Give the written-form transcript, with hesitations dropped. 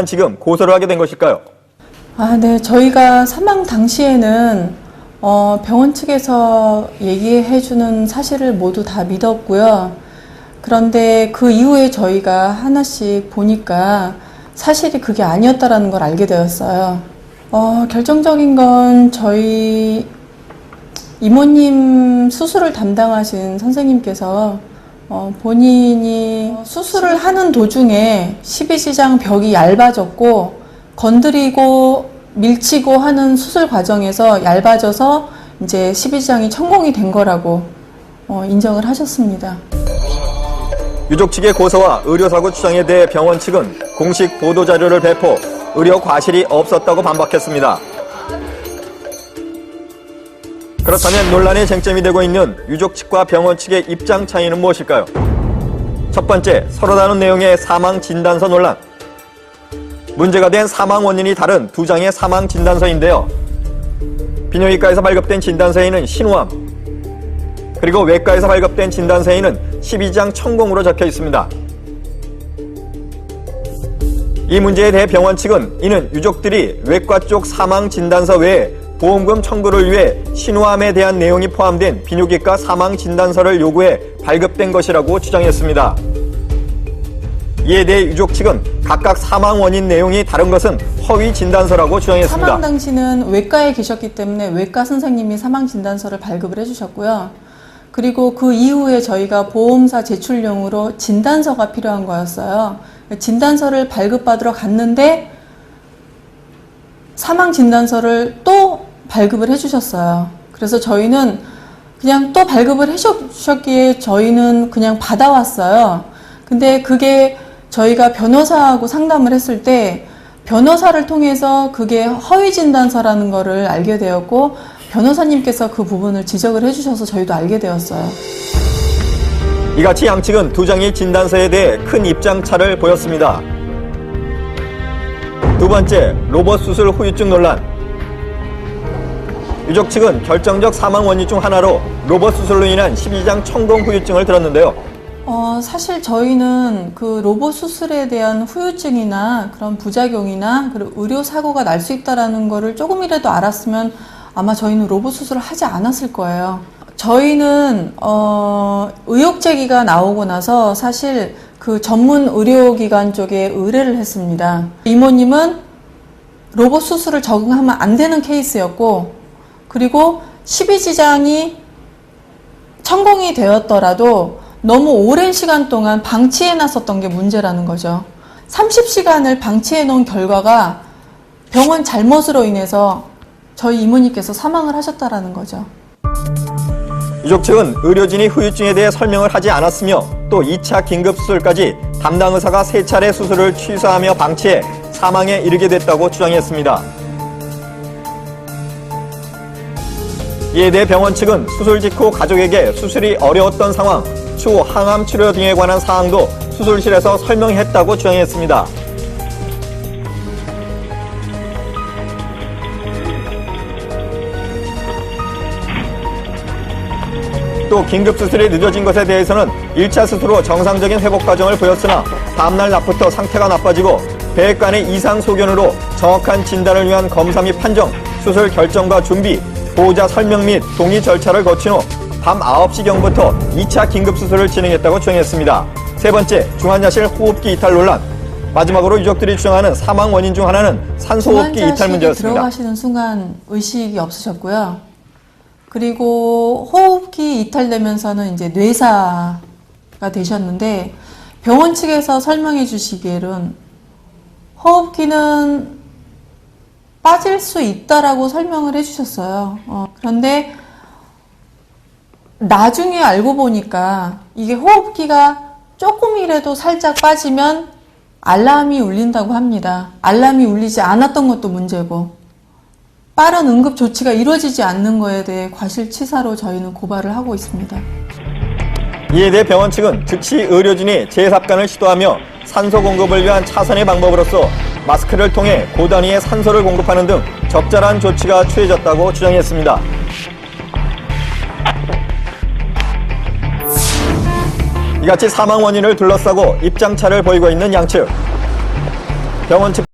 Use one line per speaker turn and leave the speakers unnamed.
지금 고소를 하게 된 것일까요?
네. 저희가 사망 당시에는 병원 측에서 얘기해주는 사실을 모두 다 믿었고요. 그런데 그 이후에 저희가 하나씩 보니까 사실이 그게 아니었다라는 걸 알게 되었어요. 결정적인 건 저희 이모님 수술을 담당하신 선생님께서 본인이 수술을 하는 도중에 십이지장 벽이 얇아졌고 건드리고 밀치고 하는 수술 과정에서 얇아져서 이제 십이지장이 천공이 된 거라고 인정을 하셨습니다.
유족 측의 고소와 의료사고 주장에 대해 병원 측은 공식 보도자료를 배포, 의료 과실이 없었다고 반박했습니다. 그렇다면 논란의 쟁점이 되고 있는 유족 측과 병원 측의 입장 차이는 무엇일까요? 첫 번째, 서로 다른 내용의 사망 진단서 논란. 문제가 된 사망 원인이 다른 두 장의 사망 진단서인데요. 비뇨기과에서 발급된 진단서에는 신우암, 그리고 외과에서 발급된 진단서에는 십이지장 천공으로 적혀 있습니다. 이 문제에 대해 병원 측은 이는 유족들이 외과 쪽 사망 진단서 외에 보험금 청구를 위해 신우암에 대한 내용이 포함된 비뇨기과 사망 진단서를 요구해 발급된 것이라고 주장했습니다. 이에 대해 유족 측은 각각 사망 원인 내용이 다른 것은 허위 진단서라고 주장했습니다.
사망 당시는 외과에 계셨기 때문에 외과 선생님이 사망 진단서를 발급을 해주셨고요. 그리고 그 이후에 저희가 보험사 제출용으로 진단서가 필요한 거였어요. 진단서를 발급받으러 갔는데 사망 진단서를 또 발급을 해주셨어요. 그래서 저희는 그냥 또 발급을 해주셨기에 저희는 그냥 받아왔어요. 근데 그게 저희가 변호사하고 상담을 했을 때 변호사를 통해서 그게 허위 진단서라는 거를 알게 되었고 변호사님께서 그 부분을 지적을 해주셔서 저희도 알게 되었어요.
이같이 양측은 두 장의 진단서에 대해 큰 입장차를 보였습니다. 두 번째, 로봇 수술 후유증 논란. 유족 측은 결정적 사망 원인 중 하나로 로봇 수술로 인한 십이지장 천공 후유증을 들었는데요.
사실 저희는 그 로봇 수술에 대한 후유증이나 그런 부작용이나 그리고 의료 사고가 날 수 있다는 거를 조금이라도 알았으면 아마 저희는 로봇 수술을 하지 않았을 거예요. 저희는 의혹 제기가 나오고 나서 사실 그 전문 의료기관 쪽에 의뢰를 했습니다. 이모님은 로봇 수술을 적응하면 안 되는 케이스였고 그리고 십이지장이 천공이 되었더라도 너무 오랜 시간 동안 방치해놨었던 게 문제라는 거죠. 30시간을 방치해 놓은 결과가 병원 잘못으로 인해서 저희 이모님께서 사망을 하셨다라는 거죠.
유족 측은 의료진이 후유증에 대해 설명을 하지 않았으며 또 2차 긴급수술까지 담당 의사가 3차례 수술을 취소하며 방치해 사망에 이르게 됐다고 주장했습니다. 이에 대해 병원 측은 수술 직후 가족에게 수술이 어려웠던 상황, 추후 항암 치료 등에 관한 사항도 수술실에서 설명했다고 주장했습니다. 또 긴급수술이 늦어진 것에 대해서는 1차 수술 후 정상적인 회복 과정을 보였으나 다음날 낮부터 상태가 나빠지고 배액간의 이상 소견으로 정확한 진단을 위한 검사 및 판정, 수술 결정과 준비, 보호자 설명 및 동의 절차를 거친 후 밤 9시경부터 2차 긴급수술을 진행했다고 주장했습니다. 세 번째, 중환자실 호흡기 이탈 논란. 마지막으로 유족들이 주장하는 사망 원인 중 하나는 산소호흡기 이탈 문제였습니다.
들어가시는 순간 의식이 없으셨고요. 그리고 호흡기 이탈되면서는 이제 뇌사가 되셨는데 병원 측에서 설명해 주시기에는 호흡기는 빠질 수 있다라고 설명을 해주셨어요. 그런데 나중에 알고 보니까 이게 호흡기가 조금이라도 살짝 빠지면 알람이 울린다고 합니다. 알람이 울리지 않았던 것도 문제고 빠른 응급 조치가 이루어지지 않는 거에 대해 과실치사로 저희는 고발을 하고 있습니다.
이에 대해 병원 측은 즉시 의료진이 재삽관을 시도하며 산소 공급을 위한 차선의 방법으로서 마스크를 통해 고단위의 산소를 공급하는 등 적절한 조치가 취해졌다고 주장했습니다. 이같이 사망 원인을 둘러싸고 입장차를 보이고 있는 양측. 병원 측